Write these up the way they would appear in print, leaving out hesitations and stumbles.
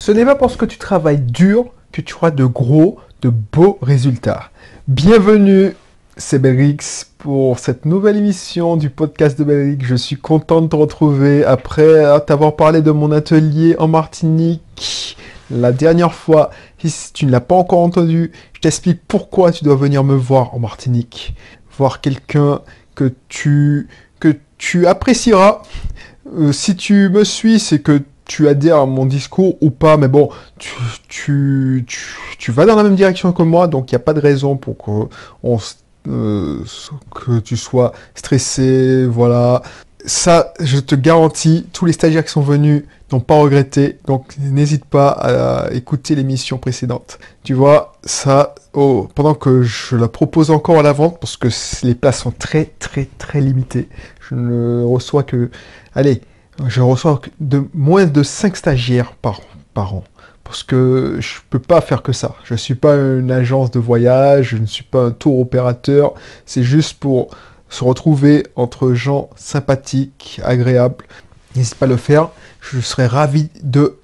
Ce n'est pas parce que tu travailles dur que tu auras de beaux résultats. Bienvenue, c'est Belrix pour cette nouvelle émission du podcast de Belrix. Je suis content de te retrouver après t'avoir parlé de mon atelier en Martinique la dernière fois. Si tu ne l'as pas encore entendu, je t'explique pourquoi tu dois venir me voir en Martinique. Voir quelqu'un que tu apprécieras. Si tu me suis, c'est que tu adhères à mon discours ou pas, mais bon, tu vas dans la même direction que moi, donc il n'y a pas de raison pour que tu sois stressé, voilà. Ça, je te garantis, tous les stagiaires qui sont venus n'ont pas regretté, donc n'hésite pas à écouter l'émission précédente. Tu vois, ça, pendant que je la propose encore à la vente, parce que les places sont très limitées. Je ne reçois que... Allez, je reçois moins de 5 stagiaires par an. Parce que je peux pas faire que ça. Je suis pas une agence de voyage, je ne suis pas un tour opérateur. C'est juste pour se retrouver entre gens sympathiques, agréables. N'hésite pas à le faire. Je serai ravi de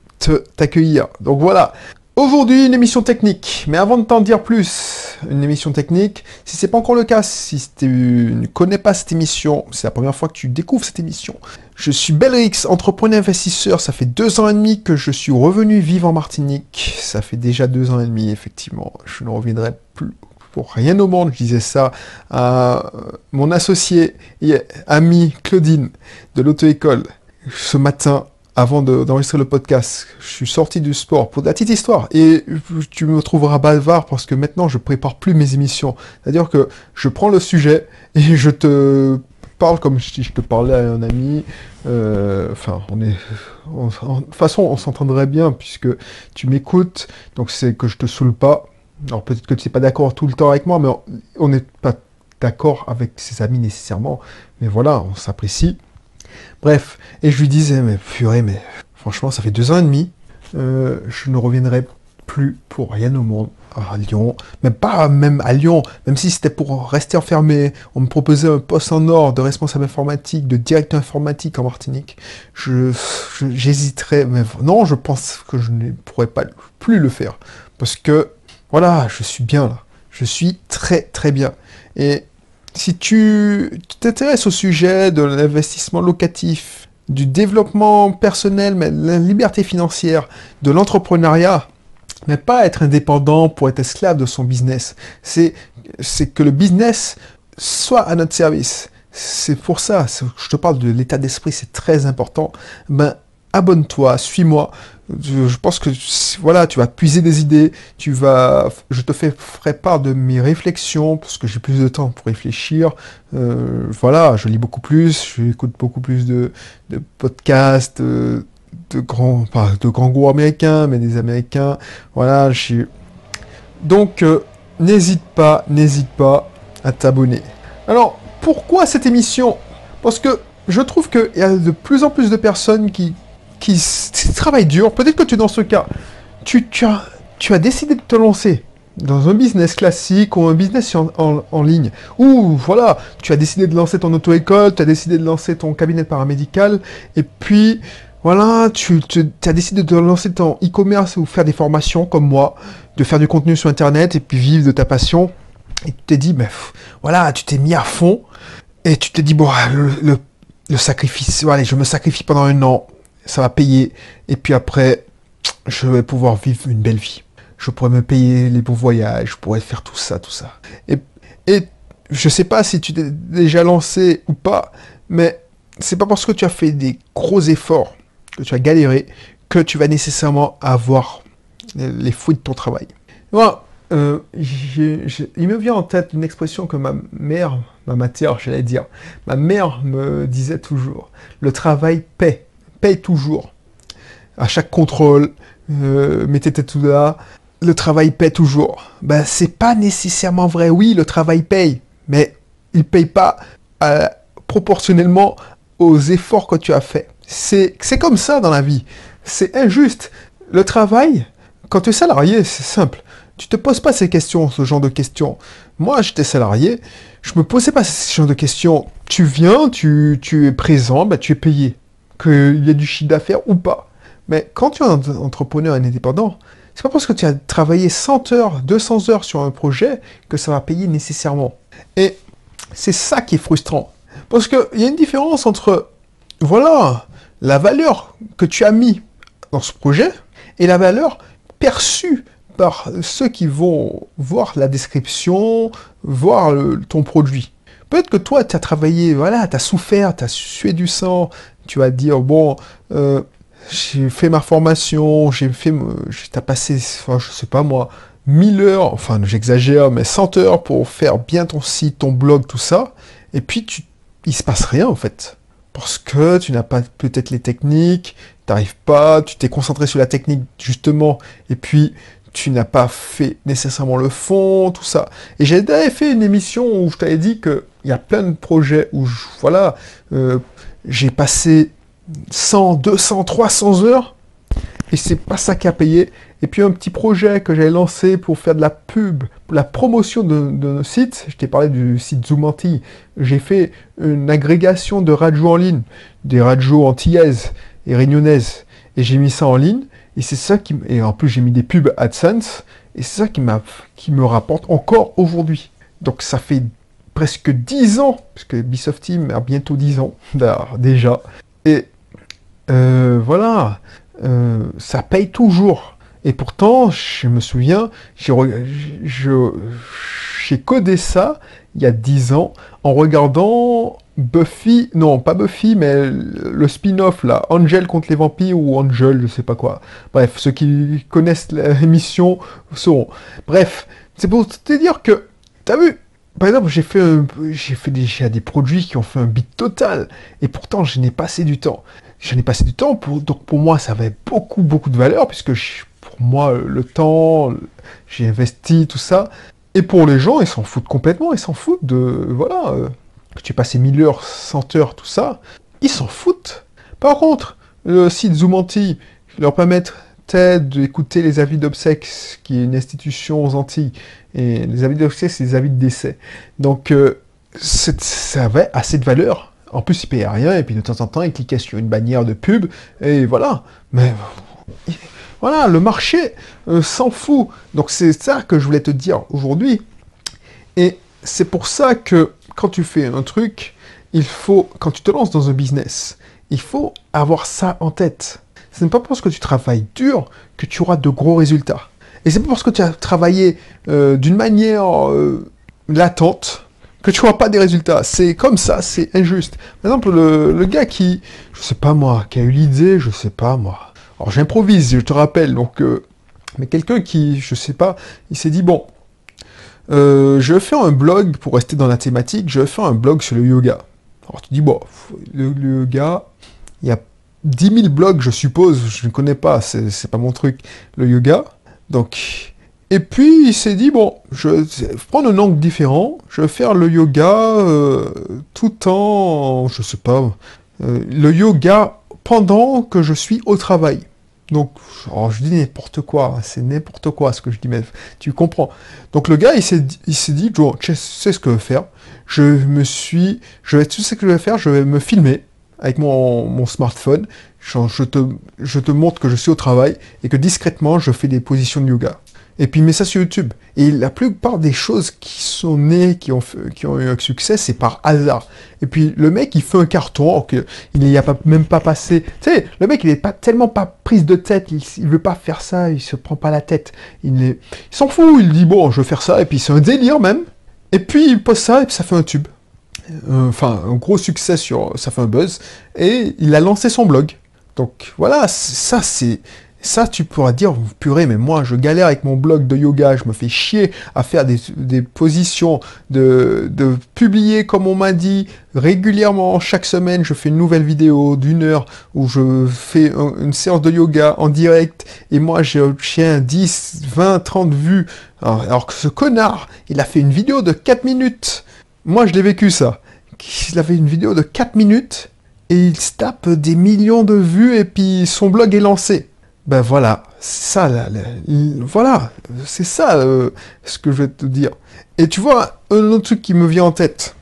t'accueillir. Donc voilà. Aujourd'hui, une émission technique. Mais avant de t'en dire plus, une émission technique, si c'est pas encore le cas, si tu ne connais pas cette émission, c'est la première fois que tu découvres cette émission. Je suis Belrix, entrepreneur investisseur. Ça fait 2 ans et demi que je suis revenu vivre en Martinique. Ça fait déjà 2 ans et demi, effectivement. Je ne reviendrai plus pour rien au monde. Je disais ça à mon associé et amie Claudine de l'auto-école ce matin. Avant d'enregistrer le podcast, je suis sorti du sport pour de la petite histoire. Et tu me trouveras bavard parce que maintenant, je prépare plus mes émissions. C'est-à-dire que je prends le sujet et je te parle comme si je te parlais à un ami. De toute façon, on s'entendrait bien puisque tu m'écoutes. Donc, c'est que je te saoule pas. Alors, peut-être que tu n'es pas d'accord tout le temps avec moi, mais on n'est pas d'accord avec ses amis nécessairement. Mais voilà, on s'apprécie. Bref, et je lui disais, mais purée, mais franchement, ça fait 2 ans et demi, je ne reviendrai plus pour rien au monde à Lyon, même pas même à Lyon, même si c'était pour rester enfermé, on me proposait un poste en or de responsable informatique, de directeur informatique en Martinique, j'hésiterais, mais non, je pense que je ne pourrais pas plus le faire, parce que, voilà, je suis bien là, je suis très bien, et si tu t'intéresses au sujet de l'investissement locatif, du développement personnel, mais de la liberté financière, de l'entrepreneuriat, mais pas être indépendant pour être esclave de son business, c'est que le business soit à notre service. C'est pour ça, je te parle de l'état d'esprit, c'est très important. Ben, abonne-toi, suis-moi. Je pense que voilà, tu vas puiser des idées, je te ferai part de mes réflexions parce que j'ai plus de temps pour réfléchir. Voilà, je lis beaucoup plus, j'écoute beaucoup plus de podcasts, pas de grands gourous américains, mais des Américains. Voilà, donc n'hésite pas à t'abonner. Alors, pourquoi cette émission? Parce que je trouve qu'il y a de plus en plus de personnes qui travaillent dur. Peut-être que tu es dans ce cas. Tu as décidé de te lancer dans un business classique ou un business en ligne. Ou voilà, tu as décidé de lancer ton auto-école, tu as décidé de lancer ton cabinet paramédical. Et puis, voilà, tu as décidé de lancer ton e-commerce ou faire des formations comme moi, de faire du contenu sur Internet et puis vivre de ta passion. Et tu t'es dit, voilà, tu t'es mis à fond. Et tu t'es dit, bon, le sacrifice, allez, je me sacrifie pendant 1 an. Ça va payer, et puis après, je vais pouvoir vivre une belle vie. Je pourrais me payer les beaux voyages, je pourrais faire tout ça. Et je sais pas si tu t'es déjà lancé ou pas, mais c'est pas parce que tu as fait des gros efforts, que tu as galéré, que tu vas nécessairement avoir les fruits de ton travail. Voilà, il me vient en tête une expression que ma mère me disait toujours, le travail paye toujours. À chaque contrôle, mettez tout là, le travail paye toujours. Ben, c'est pas nécessairement vrai. Oui, le travail paye, mais il paye pas proportionnellement aux efforts que tu as faits. C'est comme ça dans la vie. C'est injuste. Le travail, quand tu es salarié, c'est simple. Tu te poses pas ce genre de questions. Moi, j'étais salarié, je me posais pas ce genre de questions. Tu viens, tu es présent, ben, tu es payé. Qu'il y ait du chiffre d'affaires ou pas. Mais quand tu es un entrepreneur indépendant, c'est pas parce que tu as travaillé 100 heures, 200 heures sur un projet que ça va payer nécessairement. Et c'est ça qui est frustrant. Parce qu'il y a une différence entre, voilà, la valeur que tu as mis dans ce projet et la valeur perçue par ceux qui vont voir la description, voir ton produit. Peut-être que toi, tu as travaillé, voilà, tu as souffert, tu as sué du sang, tu vas te dire, bon, j'ai fait ma formation, t'as passé, enfin, je sais pas moi, 1000 heures, enfin j'exagère, mais 100 heures pour faire bien ton site, ton blog, tout ça, et puis il se passe rien en fait. Parce que tu n'as pas peut-être les techniques, t'arrives pas, tu t'es concentré sur la technique justement, et puis tu n'as pas fait nécessairement le fond, tout ça. Et j'ai déjà fait une émission où je t'avais dit qu'il y a plein de projets où, voilà, j'ai passé 100, 200, 300 heures, et c'est pas ça qui a payé. Et puis un petit projet que j'avais lancé pour faire de la pub, pour la promotion de nos sites, je t'ai parlé du site Zoomanti, j'ai fait une agrégation de radios en ligne, des radios antillaises et réunionnaises, et j'ai mis ça en ligne, et c'est ça et en plus j'ai mis des pubs AdSense, et c'est ça qui me rapporte encore aujourd'hui. Donc ça fait presque 10 ans, puisque Ubisoft Team a bientôt 10 ans déjà, et voilà, ça paye toujours. Et pourtant, je me souviens, j'ai codé ça il y a 10 ans en regardant Buffy, non pas Buffy, mais le spin-off là, Angel contre les vampires ou Angel, je sais pas quoi. Bref, ceux qui connaissent l'émission sauront. Bref, c'est pour te dire que, t'as vu, par exemple, j'ai fait déjà des produits qui ont fait un beat total, et pourtant je n'ai pas assez du temps. J'en ai passé du temps, donc pour moi ça avait beaucoup de valeur, puisque pour moi le temps, j'ai investi tout ça, et pour les gens ils s'en foutent complètement, ils s'en foutent de, voilà, que tu aies passé 1000 heures, 100 heures, tout ça, ils s'en foutent. Par contre, le site Zoomanti leur permettait d'écouter les avis d'obsèques, qui est une institution aux Antilles, et les avis d'obsèques c'est des avis de décès. Donc ça avait assez de valeur. En plus, il payait rien, et puis de temps en temps, il cliquait sur une bannière de pub, et voilà. Mais voilà, le marché s'en fout. Donc c'est ça que je voulais te dire aujourd'hui. Et c'est pour ça que quand tu fais un truc, quand tu te lances dans un business, il faut avoir ça en tête. Ce n'est pas parce que tu travailles dur que tu auras de gros résultats. Et c'est pas parce que tu as travaillé d'une manière latente que tu n'auras pas des résultats. C'est comme ça, c'est injuste. Par exemple, le gars qui, je sais pas moi, qui a eu l'idée, je sais pas moi. Alors j'improvise, je te rappelle, donc, mais quelqu'un qui, je sais pas, il s'est dit, bon, je vais faire un blog, pour rester dans la thématique, je vais faire un blog sur le yoga. Alors tu dis, bon, le yoga, il y a 10 000 blogs, je suppose, je ne connais pas, c'est pas mon truc, le yoga. Donc, et puis il s'est dit, bon, je vais prendre un angle différent, je vais faire le yoga tout en, je sais pas, le yoga pendant que je suis au travail. Donc, alors je dis n'importe quoi, c'est n'importe quoi ce que je dis, mais tu comprends. Donc le gars, il s'est dit, bon, tu sais ce que je vais faire, tu sais ce que je vais faire, je vais me filmer avec mon smartphone, je te montre que je suis au travail, et que discrètement, je fais des positions de yoga. Et puis il met ça sur YouTube. Et la plupart des choses qui sont nées, qui ont eu un succès, c'est par hasard. Et puis le mec, il fait un carton, il n'y a même pas passé... Tu sais, le mec, il n'est pas tellement pas prise de tête, il veut pas faire ça, il se prend pas la tête. Il s'en fout, il dit, bon, je vais faire ça, et puis c'est un délire même. Et puis il poste ça, et puis ça fait un tube. Enfin, un gros succès ça fait un buzz. Et il a lancé son blog. Donc voilà, ça, tu pourras dire, purée, mais moi, je galère avec mon blog de yoga, je me fais chier à faire des positions, de publier comme on m'a dit, régulièrement, chaque semaine, je fais une nouvelle vidéo d'1 heure où je fais une séance de yoga en direct, et moi, j'ai 10, 20, 30 vues, alors que ce connard, il a fait une vidéo de 4 minutes. Moi, je l'ai vécu, ça. Il avait une vidéo de 4 minutes, et il se tape des millions de vues, et puis son blog est lancé. Ben voilà, ça, voilà, c'est ça ce que je vais te dire. Et tu vois, un autre truc qui me vient en tête.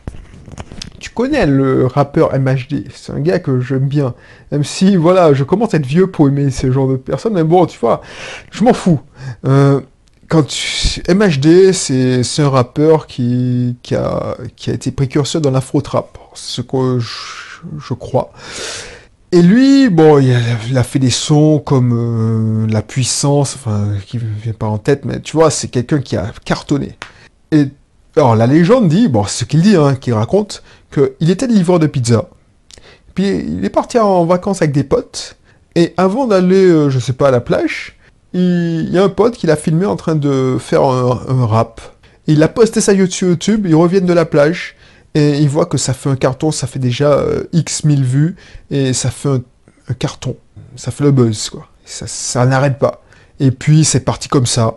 tu connais le rappeur MHD, c'est un gars que j'aime bien. Même si, voilà, je commence à être vieux pour aimer ce genre de personnes, mais bon, tu vois, je m'en fous. MHD, c'est un rappeur qui a été précurseur dans l'afro-trap, ce que je crois. Et lui, bon, il a fait des sons comme La Puissance, enfin, qui me vient pas en tête, mais tu vois, c'est quelqu'un qui a cartonné. Et alors, la légende dit, bon, c'est ce qu'il dit, hein, qu'il raconte, qu'il était livreur de pizza. Puis il est parti en vacances avec des potes, et avant d'aller, je sais pas, à la plage, il y a un pote qui l'a filmé en train de faire un rap. Et il a posté ça sur YouTube, ils reviennent de la plage, et ils voient que ça fait un carton, ça fait déjà X 1000 vues, et ça fait un carton. Ça fait le buzz, quoi. Ça n'arrête pas. Et puis c'est parti comme ça.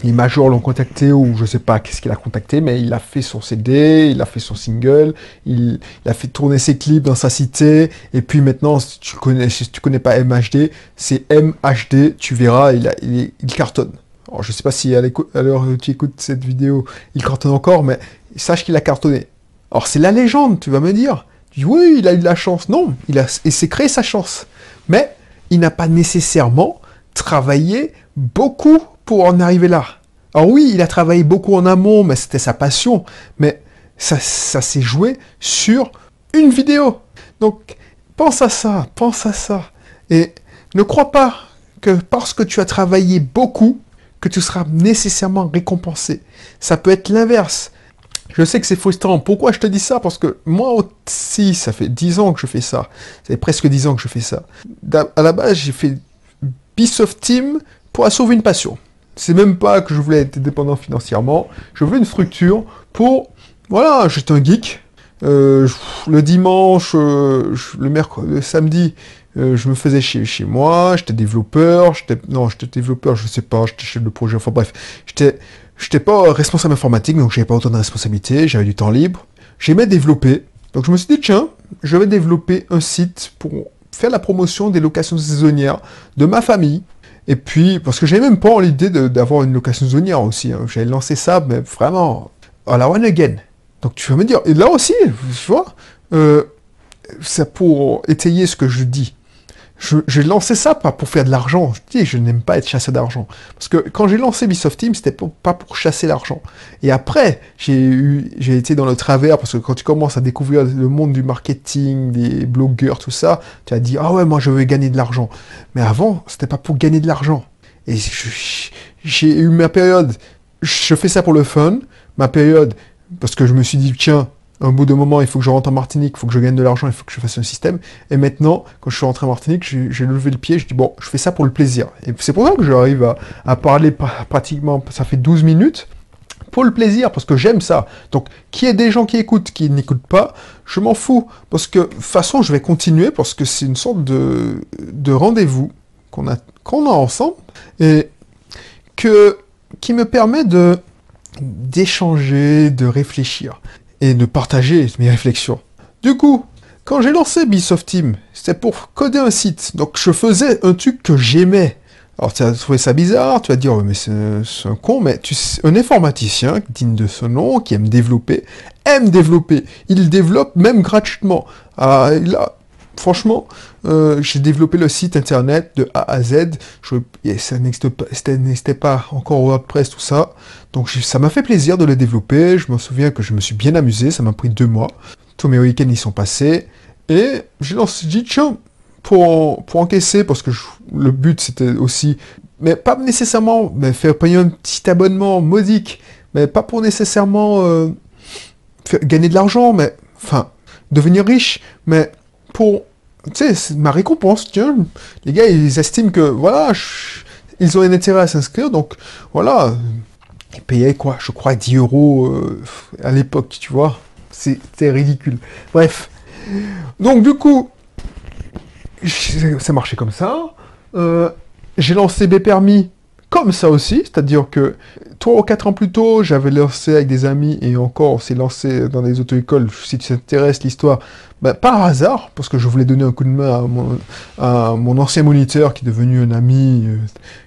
Les majors l'ont contacté, ou je sais pas qu'est-ce qu'il a contacté, mais il a fait son CD, il a fait son single, il a fait tourner ses clips dans sa cité, et puis maintenant, si tu connais pas MHD, c'est MHD, tu verras, il cartonne. Alors, je sais pas si à l'heure où tu écoutes cette vidéo, il cartonne encore, mais sache qu'il a cartonné. Alors, c'est la légende, tu vas me dire. Tu dis, oui, il a eu de la chance. Non, il s'est créé sa chance. Mais, il n'a pas nécessairement travaillé beaucoup pour en arriver là. Alors oui, il a travaillé beaucoup en amont, mais c'était sa passion. Mais ça s'est joué sur une vidéo. Donc, pense à ça, pense à ça. Et ne crois pas que parce que tu as travaillé beaucoup, que tu seras nécessairement récompensé. Ça peut être l'inverse. Je sais que c'est frustrant. Pourquoi je te dis ça? Parce que moi aussi, ça fait 10 ans que je fais ça. Ça fait presque 10 ans que je fais ça. À la base, j'ai fait Ubisoft Team pour sauver une passion. C'est même pas que je voulais être dépendant financièrement. Je voulais une structure pour... Voilà, j'étais un geek. Le dimanche, le samedi, je me faisais chez moi. J'étais développeur. J'étais développeur, je sais pas. J'étais chef de projet. Enfin bref, j'étais pas responsable informatique, donc j'avais pas autant de responsabilités. J'avais du temps libre. J'aimais développer. Donc je me suis dit, tiens, je vais développer un site pour faire la promotion des locations saisonnières de ma famille. Et puis, parce que j'avais même pas l'idée d'avoir une location saisonnière aussi. Hein. J'avais lancé ça, mais vraiment, à la one again. Donc tu vas me dire, et là aussi, tu vois, c'est pour étayer ce que je dis. J'ai lancé ça pas pour faire de l'argent. Je dis, je n'aime pas être chassé d'argent. Parce que quand j'ai lancé Ubisoft Team, c'était pas pour chasser l'argent. Et après, j'ai été dans le travers, parce que quand tu commences à découvrir le monde du marketing, des blogueurs, tout ça, tu as dit, ah ouais, moi je veux gagner de l'argent. Mais avant, c'était pas pour gagner de l'argent. Et j'ai eu ma période, je fais ça pour le fun, ma période, parce que je me suis dit, tiens, un bout de moment, il faut que je rentre en Martinique, il faut que je gagne de l'argent, il faut que je fasse un système. Et maintenant, quand je suis rentré en Martinique, j'ai levé le pied, je dis, bon, je fais ça pour le plaisir. Et c'est pour ça que j'arrive à parler pratiquement, ça fait 12 minutes, pour le plaisir, parce que j'aime ça. Donc, qu'il y ait des gens qui écoutent, qui n'écoutent pas, je m'en fous. Parce que, de toute façon, je vais continuer, parce que c'est une sorte de rendez-vous qu'on a ensemble, et qui me permet d'échanger, de réfléchir et de partager mes réflexions. Du coup, quand j'ai lancé Ubisoft Team, c'était pour coder un site. Donc je faisais un truc que j'aimais. Alors tu vas trouver ça bizarre, tu vas dire, mais c'est un con, mais un informaticien digne de son nom, qui aime développer. Il développe même gratuitement. Franchement, j'ai développé le site internet de A à Z. Ça n'existait pas encore WordPress, tout ça. Donc ça m'a fait plaisir de le développer. Je me souviens que je me suis bien amusé. Ça m'a pris 2 mois. Tous mes week-ends y sont passés. Et j'ai dit, tiens, pour encaisser, parce que le but c'était aussi, mais pas nécessairement faire payer un petit abonnement modique, mais pas pour nécessairement gagner de l'argent, mais enfin, devenir riche, mais pour... Tu sais, c'est ma récompense, tiens. Les gars, ils estiment que, voilà, ils ont un intérêt à s'inscrire, donc, voilà. Ils payaient, quoi, je crois, 10 euros à l'époque, tu vois. C'était ridicule. Bref. Donc, du coup, ça marchait comme ça. J'ai lancé Bpermis comme ça aussi, c'est-à-dire que 3 ou 4 ans plus tôt, j'avais lancé avec des amis, et encore, on s'est lancé dans des auto-écoles, si tu t'intéresses l'histoire, ben, par hasard, parce que je voulais donner un coup de main à mon ancien moniteur, qui est devenu un ami,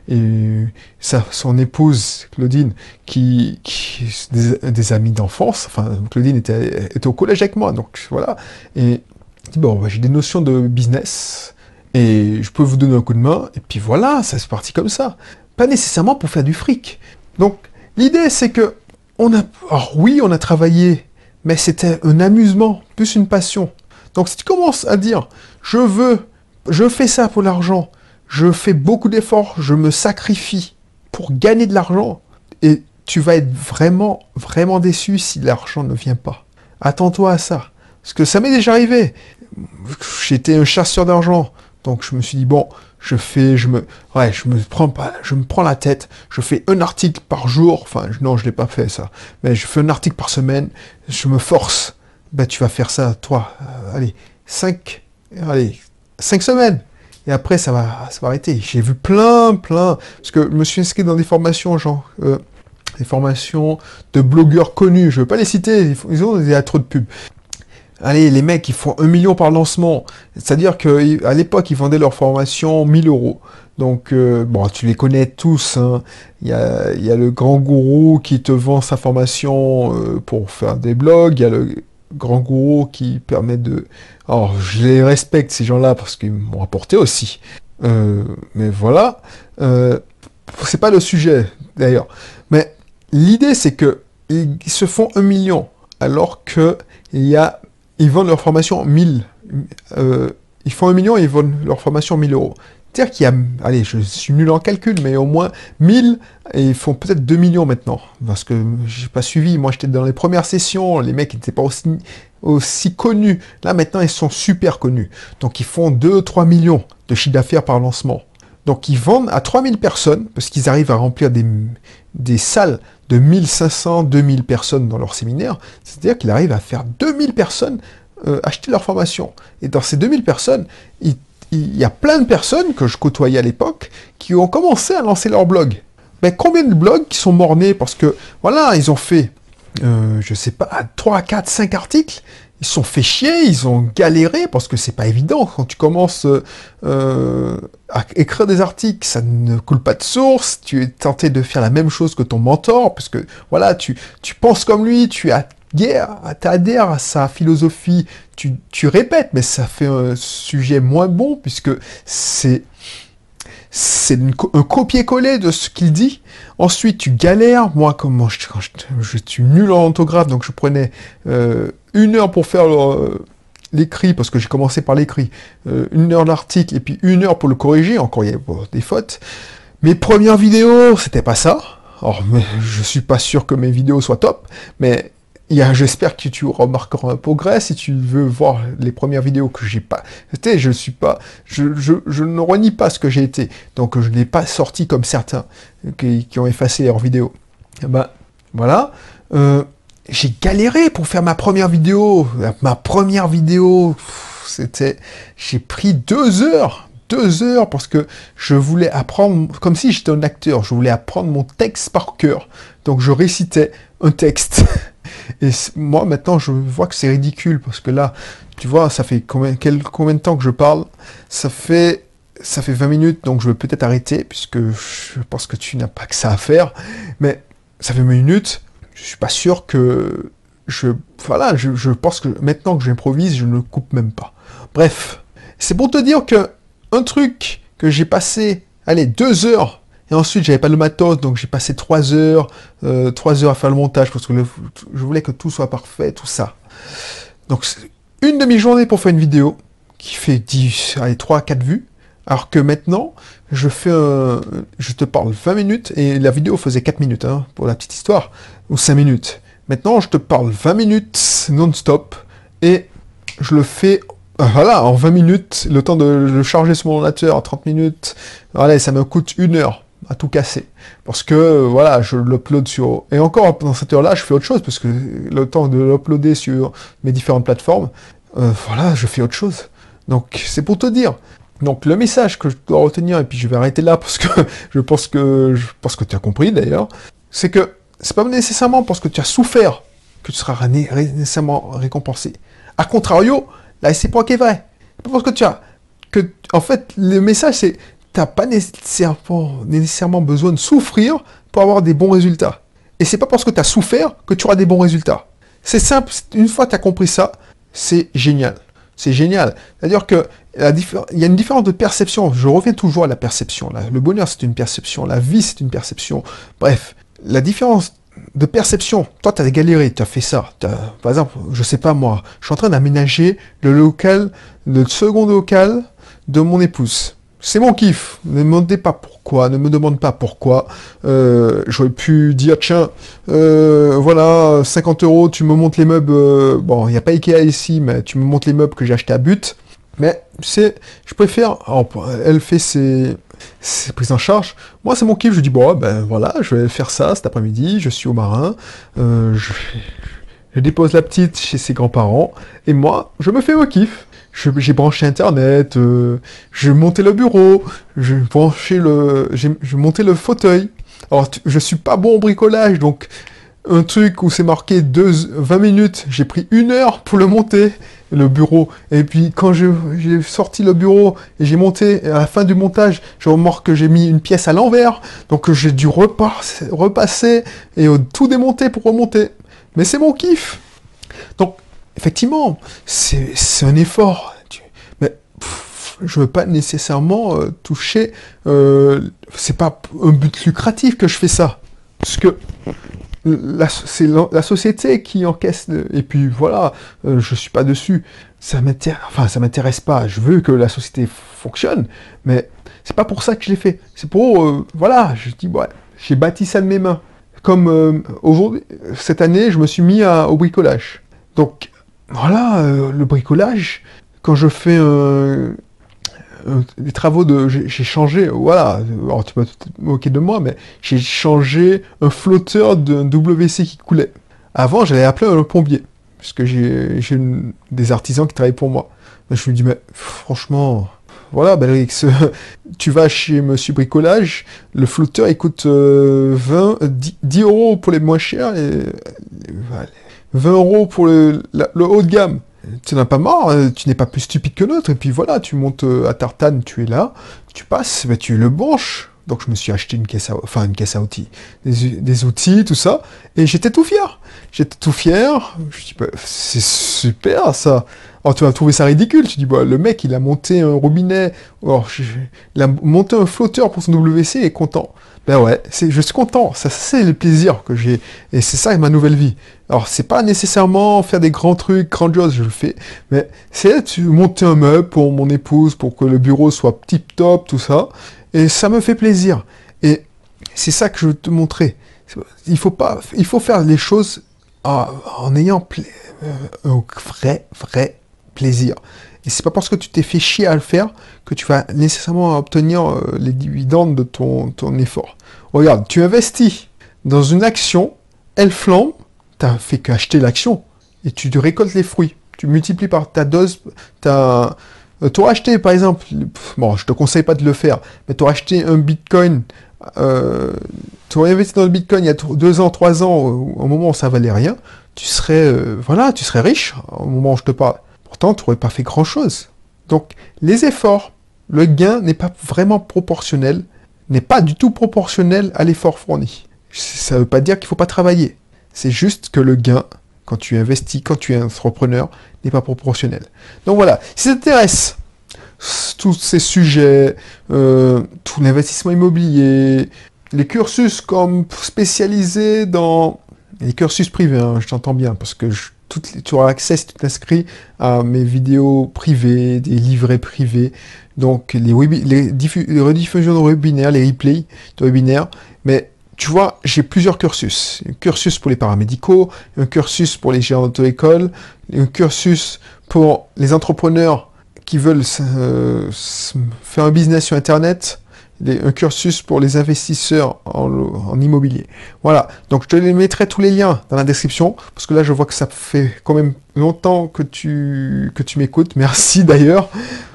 et son épouse, Claudine, des amis d'enfance, enfin, Claudine était au collège avec moi, donc voilà, et bon, ben, j'ai des notions de business, et je peux vous donner un coup de main, et puis voilà, ça c'est parti comme ça. Pas nécessairement pour faire du fric. Donc, l'idée, c'est que, alors oui, on a travaillé, mais c'était un amusement, plus une passion. Donc, si tu commences à dire, je fais ça pour l'argent, je fais beaucoup d'efforts, je me sacrifie pour gagner de l'argent, et tu vas être vraiment, vraiment déçu si l'argent ne vient pas. Attends-toi à ça. Parce que ça m'est déjà arrivé. J'étais un chasseur d'argent. Donc je me suis dit, bon, je me prends la tête, je fais un article par jour, enfin, non, je l'ai pas fait ça, mais je fais un article par semaine, je me force, ben tu vas faire ça, toi, allez, 5 semaines, et après ça va arrêter. J'ai vu plein, parce que je me suis inscrit dans des formations, genre, des formations de blogueurs connus, je veux pas les citer, il y a trop de pubs. Allez, les mecs, ils font 1 million par lancement. C'est-à-dire qu'à l'époque, ils vendaient leur formation 1000 euros. Donc, bon, tu les connais tous. Hein. Il y a le grand gourou qui te vend sa formation pour faire des blogs. Il y a le grand gourou qui permet de... Alors, je les respecte, ces gens-là, parce qu'ils m'ont apporté aussi. Mais voilà. C'est pas le sujet, d'ailleurs. Mais l'idée, c'est que ils se font 1 million, alors que ils vendent leur formation 1000. Ils font 1 million et ils vendent leur formation 1000 euros. C'est-à-dire qu'il y a, allez, je suis nul en calcul, mais au moins 1000, et ils font peut-être 2 millions maintenant. Parce que j'ai pas suivi, moi j'étais dans les premières sessions, les mecs n'étaient pas aussi connus. Là maintenant ils sont super connus. Donc ils font 2-3 millions de chiffre d'affaires par lancement. Donc ils vendent à 3000 personnes, parce qu'ils arrivent à remplir des salles de 1500, 2000 personnes dans leur séminaire. C'est-à-dire qu'ils arrivent à faire 2000 personnes acheter leur formation. Et dans ces 2000 personnes, il y a plein de personnes que je côtoyais à l'époque qui ont commencé à lancer leur blog. Mais combien de blogs qui sont mornés parce que, voilà, ils ont fait, je sais pas, 3, 4, 5 articles, ils se sont fait chier, ils ont galéré, parce que c'est pas évident. Quand tu commences à écrire des articles, ça ne coule pas de source, tu es tenté de faire la même chose que ton mentor, parce que, voilà, tu penses comme lui, tu adhères à sa philosophie, tu répètes, mais ça fait un sujet moins bon, puisque c'est un copier-coller de ce qu'il dit. Ensuite, tu galères. Moi, je suis nul en orthographe, donc je prenais 1 heure pour faire l'écrit, parce que j'ai commencé par l'écrit, 1 heure l'article, et puis 1 heure pour le corriger. Encore, il y a des fautes. Mes premières vidéos, c'était pas ça. Alors, je suis pas sûr que mes vidéos soient top, mais j'espère que tu remarqueras un progrès si tu veux voir les premières vidéos que j'ai pas. Je ne renie pas ce que j'ai été, donc je n'ai pas sorti comme certains qui ont effacé leurs vidéos. Ben voilà, j'ai galéré pour faire ma première vidéo. J'ai pris 2 heures. 2 heures parce que je voulais apprendre, comme si j'étais un acteur, je voulais apprendre mon texte par cœur. Donc je récitais un texte. Et moi maintenant je vois que c'est ridicule parce que là, tu vois, ça fait combien de temps que je parle? Ça fait 20 minutes, donc je vais peut-être arrêter puisque je pense que tu n'as pas que ça à faire. Mais ça fait 20 minutes, je suis pas sûr que je pense que maintenant que j'improvise, je ne coupe même pas. Bref, c'est pour te dire que un truc que j'ai passé, 2 heures, et ensuite j'avais pas le matos, donc j'ai passé 3 heures, 3 heures à faire le montage, parce que je voulais que tout soit parfait, tout ça. Donc une demi-journée pour faire une vidéo, qui fait 3-4 vues, alors que maintenant, je te parle 20 minutes, et la vidéo faisait 4 minutes, hein, pour la petite histoire, ou 5 minutes. Maintenant, je te parle 20 minutes non-stop, et je le fais... Voilà, en 20 minutes, le temps de le charger sur mon ordinateur, 30 minutes, voilà, ça me coûte 1 heure à tout casser. Parce que, voilà, je l'upload sur... Et encore, dans cette heure-là, je fais autre chose, parce que le temps de l'uploader sur mes différentes plateformes, voilà, je fais autre chose. Donc, c'est pour te dire. Donc, le message que je dois retenir, et puis je vais arrêter là, parce que je pense que tu as compris, d'ailleurs, c'est que c'est pas nécessairement parce que tu as souffert que tu seras nécessairement récompensé. A contrario, là, c'est pas qui est vrai. C'est pas parce que en fait, le message, c'est t'as pas nécessairement besoin de souffrir pour avoir des bons résultats. Et c'est pas parce que tu as souffert que tu auras des bons résultats. C'est simple, une fois que tu as compris ça, c'est génial. C'est génial. C'est-à-dire que il y a une différence de perception. Je reviens toujours à la perception. Le bonheur, c'est une perception. La vie, c'est une perception. Bref, la différence de perception. Toi, tu as galéré, tu as fait ça. Par exemple, je sais pas moi, je suis en train d'aménager le second local de mon épouse. C'est mon kiff. Ne me demandez pas pourquoi. Ne me demande pas pourquoi. J'aurais pu dire, tiens, voilà, 50 €, tu me montes les meubles. Bon, il n'y a pas Ikea ici, mais tu me montes les meubles que j'ai achetés à but. Mais, tu sais, je préfère... elle fait ses prises en charge. Moi, c'est mon kiff. Je dis, bon, ben voilà, je vais faire ça cet après-midi. Je suis au marin. Je dépose la petite chez ses grands-parents. Et moi, je me fais mon kiff. J'ai branché Internet, j'ai monté le bureau, j'ai monté le fauteuil. Alors, je suis pas bon au bricolage, donc un truc où c'est marqué 20 minutes, j'ai pris 1 heure pour le monter, le bureau. Et puis, quand j'ai sorti le bureau et j'ai monté, à la fin du montage, je remarque que j'ai mis une pièce à l'envers, donc j'ai dû repasser et tout démonter pour remonter. Mais c'est mon kiff. Donc, effectivement, c'est un effort. Mais je veux pas nécessairement toucher... c'est pas un but lucratif que je fais ça. Parce que c'est la société qui encaisse... Et puis voilà, je suis pas dessus. Ça m'intéresse pas. Je veux que la société fonctionne, mais c'est pas pour ça que je l'ai fait. C'est pour... voilà, je dis, ouais, j'ai bâti ça de mes mains. Comme aujourd'hui, cette année, je me suis mis au bricolage. Donc, voilà, le bricolage, quand je fais des travaux j'ai changé, voilà, alors tu peux te moquer de moi, mais j'ai changé un flotteur d'un WC qui coulait. Avant, j'allais appeler un plombier, parce que j'ai des artisans qui travaillent pour moi. Mais je me dis, mais franchement, voilà, Belrix, tu vas chez Monsieur Bricolage, le flotteur il coûte 10 € pour les moins chers, et 20 € pour le haut de gamme. Tu n'as pas marre, tu n'es pas plus stupide que l'autre, et puis voilà, tu montes à Tartane, tu es là, tu passes, bah, tu le branches. Donc je me suis acheté une caisse à outils, des outils, tout ça, et j'étais tout fier. J'étais tout fier, je dis, bah, c'est super ça. Alors tu vas trouver ça ridicule, tu dis, bah, le mec il a monté un robinet, alors, il a monté un flotteur pour son WC et est content. Ben ouais, je suis content, ça c'est le plaisir que j'ai, et c'est ça ma nouvelle vie. Alors c'est pas nécessairement faire des grands trucs grandioses, je le fais, mais c'est monter un meuble pour mon épouse, pour que le bureau soit tip top, tout ça, et ça me fait plaisir. Et c'est ça que je veux te montrer. Il faut faire les choses en ayant un vrai plaisir. Et c'est pas parce que tu t'es fait chier à le faire que tu vas nécessairement obtenir les dividendes de ton effort. Regarde, tu investis dans une action, elle flambe, t'as fait qu'acheter l'action, et tu te récoltes les fruits. Tu multiplies par ta dose, t'auras acheté, par exemple, bon, je te conseille pas de le faire, mais t'auras acheté un bitcoin, t'aurais investi dans le bitcoin il y a 2 ans, 3 ans, au moment où ça valait rien, tu serais riche, au moment où je te parle. Pourtant, tu n'aurais pas fait grand-chose. Donc, les efforts, le gain n'est pas vraiment proportionnel, n'est pas du tout proportionnel à l'effort fourni. Ça ne veut pas dire qu'il ne faut pas travailler. C'est juste que le gain, quand tu investis, quand tu es entrepreneur, n'est pas proportionnel. Donc voilà, si ça t'intéresse, tous ces sujets, tout l'investissement immobilier, les cursus comme spécialisés dans... Les cursus privés, hein, je t'entends bien, parce que tu auras accès si tu t'inscris à mes vidéos privées, des livrets privés, donc les rediffusions de webinaires, les replays de webinaires, mais tu vois, j'ai plusieurs cursus. Un cursus pour les paramédicaux, un cursus pour les gérants d'auto-école, un cursus pour les entrepreneurs qui veulent faire un business sur Internet, un cursus pour les investisseurs en immobilier. Voilà, donc je te les mettrai tous les liens dans la description, parce que là je vois que ça fait quand même longtemps que tu m'écoutes, merci d'ailleurs,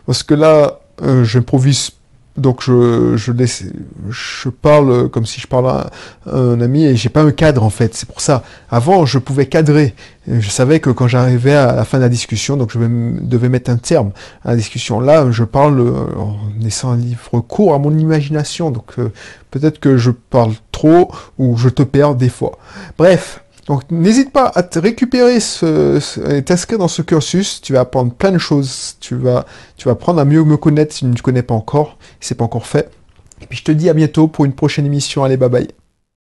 parce que là j'improvise Donc je parle comme si je parlais à un ami et j'ai pas un cadre en fait. C'est pour ça. Avant, je pouvais cadrer. Et je savais que quand j'arrivais à la fin de la discussion, donc devais mettre un terme à la discussion. Là, je parle en laissant un livre court à mon imagination. Donc peut-être que je parle trop ou je te perds des fois. Bref. Donc n'hésite pas à te récupérer et t'inscrire dans ce cursus, tu vas apprendre plein de choses, tu vas apprendre à mieux me connaître si tu ne me connais pas encore, si c'est pas encore fait. Et puis je te dis à bientôt pour une prochaine émission, allez bye bye.